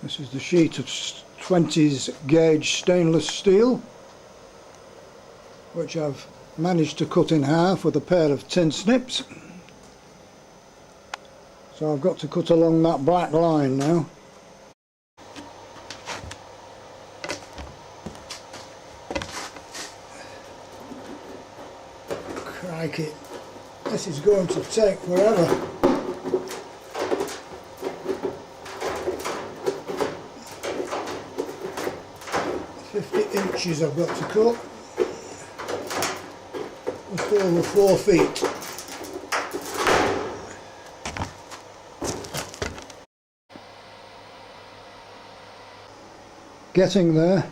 This is the sheet of 20s gauge stainless steel, which I've managed to cut in half with a pair of tin snips. So I've got to cut along that black line now. Crikey, this is going to take forever. 50 inches I've got to cut, just over 4 feet. Getting there.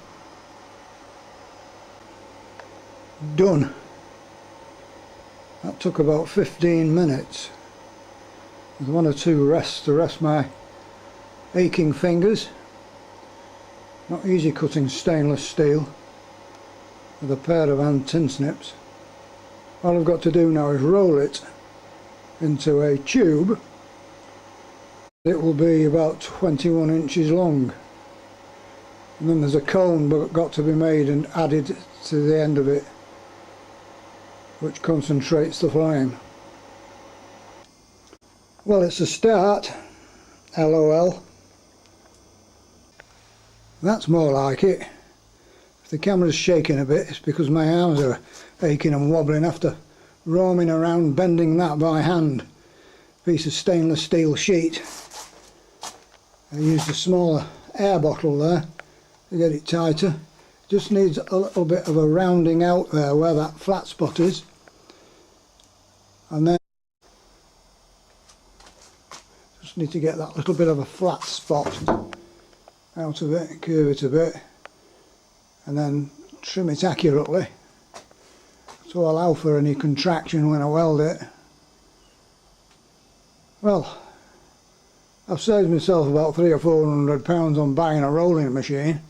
Done. That took about 15 minutes with 1 or 2 rests to rest my aching fingers. Not easy cutting stainless steel with a pair of hand tin snips. All I've got to do now is roll it into a tube. It will be about 21 inches long. And then there's a cone got to be made and added to the end of it, which concentrates the flame. Well, it's a start, LOL. That's more like it. If the camera's shaking a bit, it's because my arms are aching and wobbling after roaming around bending that by hand. Piece of stainless steel sheet. I used a smaller air bottle there to get it tighter. Just needs a little bit of a rounding out there where that flat spot is. And then just need to get that little bit of a flat spot out of it, curve it a bit, and then trim it accurately to allow for any contraction when I weld it. Well, I've saved myself about £300 or £400 on buying a rolling machine.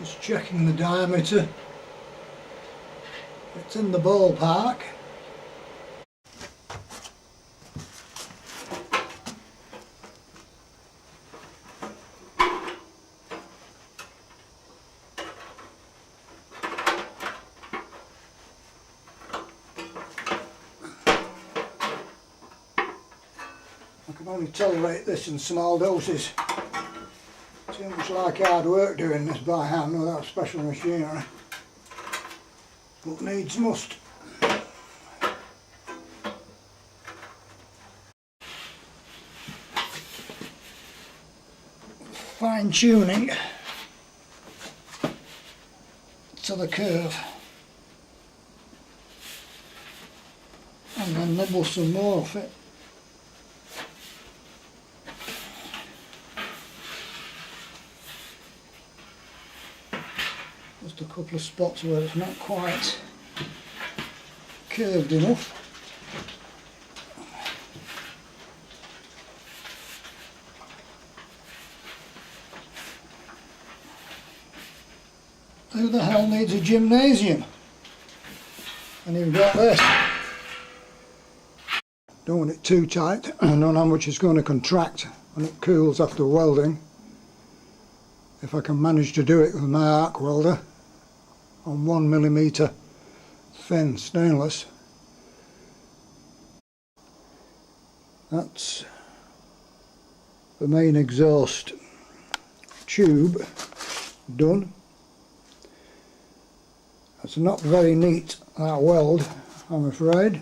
Just checking the diameter. It's in the ballpark. I can only tolerate this in small doses. Too much like hard work doing this by hand without special machinery. But needs must. Fine tuning to the curve. And then nibble some more off it. Just a couple of spots where it's not quite curved enough. Who the hell needs a gymnasium? And you've got this. Don't want it too tight. I don't know how much it's going to contract when it cools after welding. If I can manage to do it with my arc welder on 1mm thin stainless. That's the main exhaust tube done. That's not very neat, that weld, I'm afraid.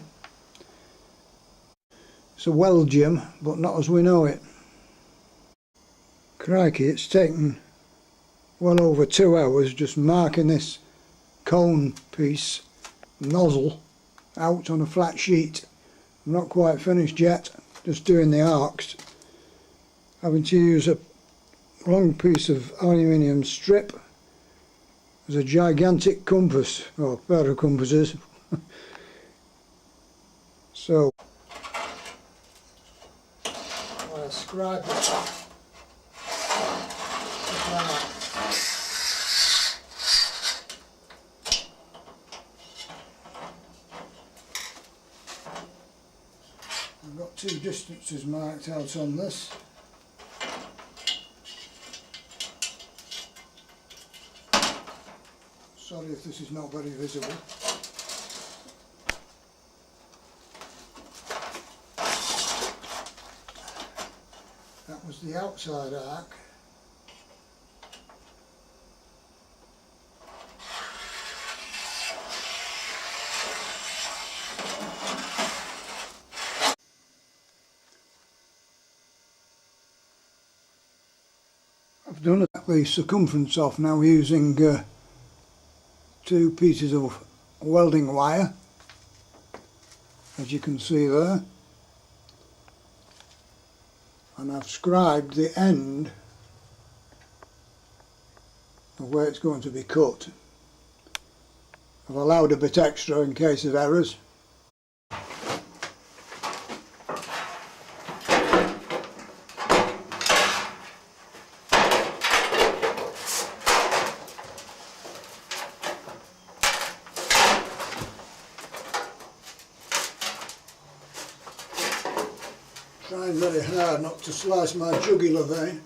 It's a weld gym, but not as we know it. Crikey, it's taken well over 2 hours just marking this cone piece nozzle out on a flat sheet. I'm not quite finished yet, just doing the arcs. Having to use a long piece of aluminium strip as a gigantic compass, or a pair of compasses. So I scribe it. I've got two distances marked out on this. Sorry if this is not very visible. That was the outside arc. I've done the circumference off now using two pieces of welding wire, as you can see there, and I've scribed the end of where it's going to be cut. I've allowed a bit extra in case of errors. Trying very hard not to slice my jugular vein.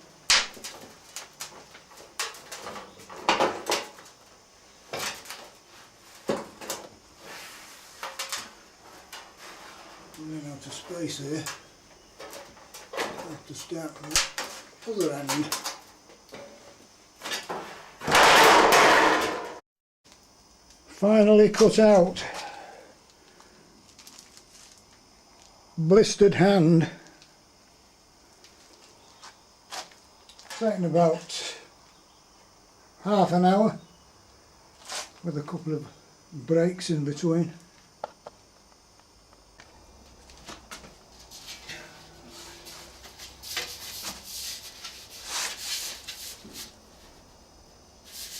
Running out of space here. I have to start from the other end. Finally cut out. Blistered hand. Taken about half an hour with a couple of breaks in between.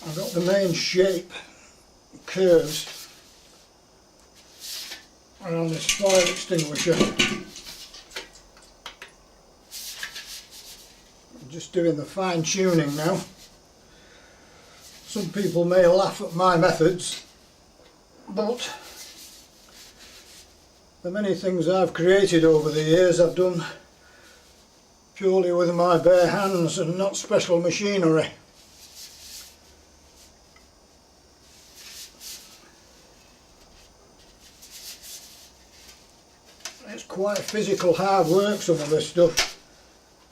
I've got the main shape curves around this fire extinguisher. Just doing the fine tuning now. Some people may laugh at my methods, but the many things I've created over the years I've done purely with my bare hands and not special machinery. It's quite physical hard work, some of this stuff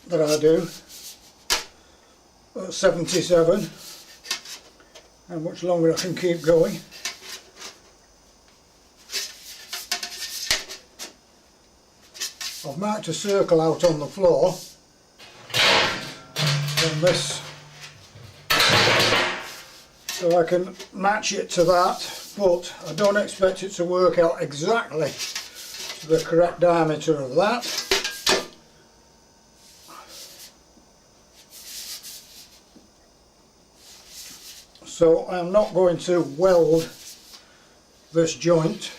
that I do. At 77, how much longer I can keep going. I've marked a circle out on the floor on this so I can match it to that, but I don't expect it to work out exactly to the correct diameter of that. So I'm not going to weld this joint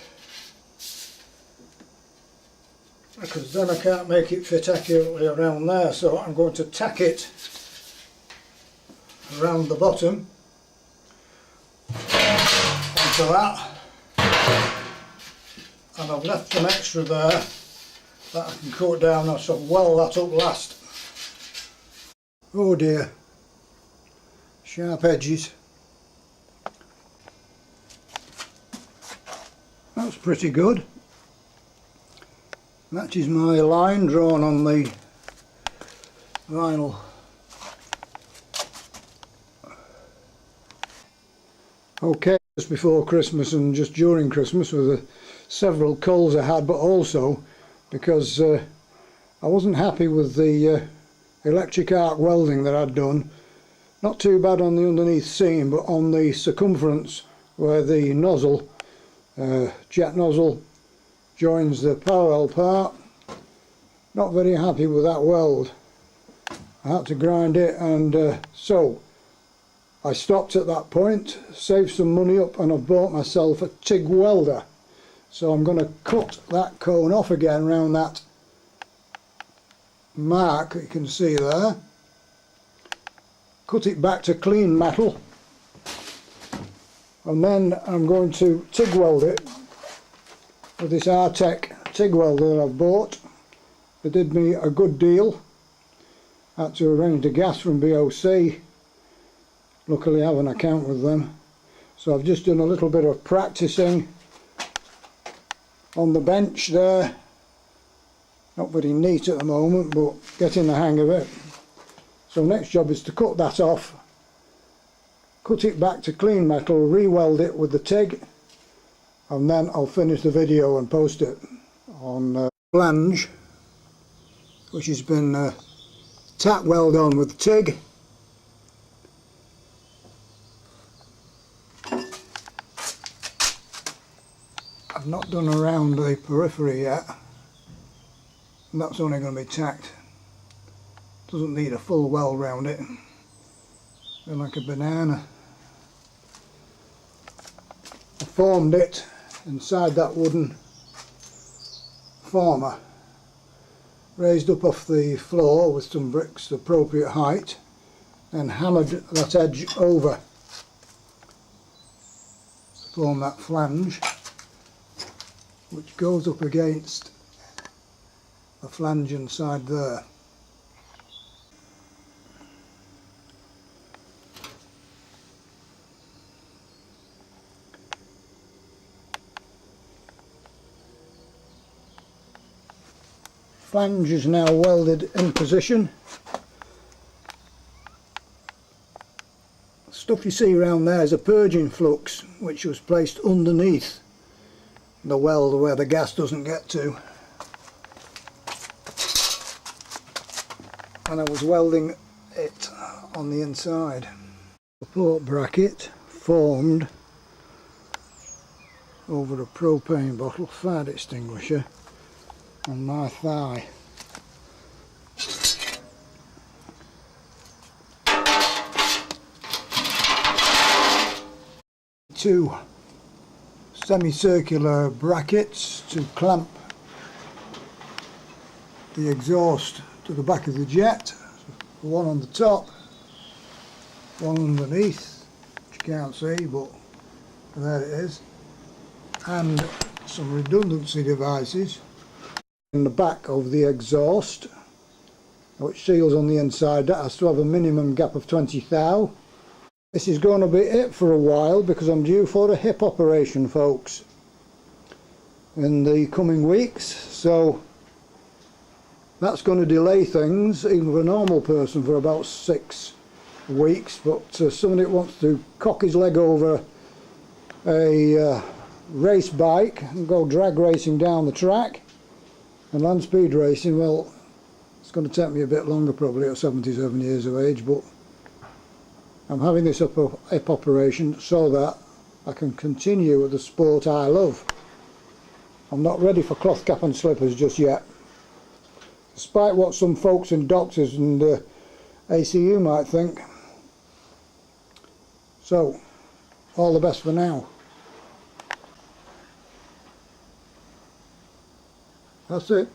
because then I can't make it fit accurately around there, so I'm going to tack it around the bottom onto that, and I've left some extra there that I can cut down. I shall weld that up last. Oh dear, sharp edges. That's pretty good. Matches my line drawn on the vinyl. Okay, just before Christmas and just during Christmas with the several culls I had, but also because I wasn't happy with the electric arc welding that I'd done. Not too bad on the underneath seam, but on the circumference where the nozzle jet nozzle joins the parallel part, not very happy with that weld. I had to grind it, and so I stopped at that point, saved some money up, and I bought myself a TIG welder, So I'm going to cut that cone off again around that mark you can see there. Cut it back to clean metal, and then I'm going to TIG weld it with this R-Tech TIG welder that I've bought. They did me a good deal. Had to arrange the gas from BOC. Luckily I have an account with them. So I've just done a little bit of practicing on the bench there. Not very neat at the moment, but getting the hang of it. So next job is to cut that off, cut it back to clean metal, re-weld it with the TIG, and then I'll finish the video and post it on flange, which has been tack weld on with the TIG. I've not done around the periphery yet, and that's only going to be tacked. Doesn't need a full weld round it. They're like a banana. I formed it inside that wooden former, raised up off the floor with some bricks the appropriate height, then hammered that edge over to form that flange, which goes up against the flange inside there. Flange is now welded in position. The stuff you see around there is a purging flux which was placed underneath the weld where the gas doesn't get to. And I was welding it on the inside. Support bracket formed over a propane bottle fire extinguisher on my thigh. Two semicircular brackets to clamp the exhaust to the back of the jet. One on the top, one underneath, which you can't see, but there it is, and some redundancy devices in the back of the exhaust, which seals on the inside. That has to have a minimum gap of 20 thou. This is going to be it for a while because I'm due for a hip operation, folks, in the coming weeks, so that's going to delay things even for a normal person for about 6 weeks. But somebody that wants to cock his leg over a race bike and go drag racing down the track and land speed racing, well, it's going to take me a bit longer probably at 77 years of age, but I'm having this hip operation so that I can continue with the sport I love. I'm not ready for cloth cap and slippers just yet, despite what some folks and doctors and ACU might think. So, all the best for now. That's it.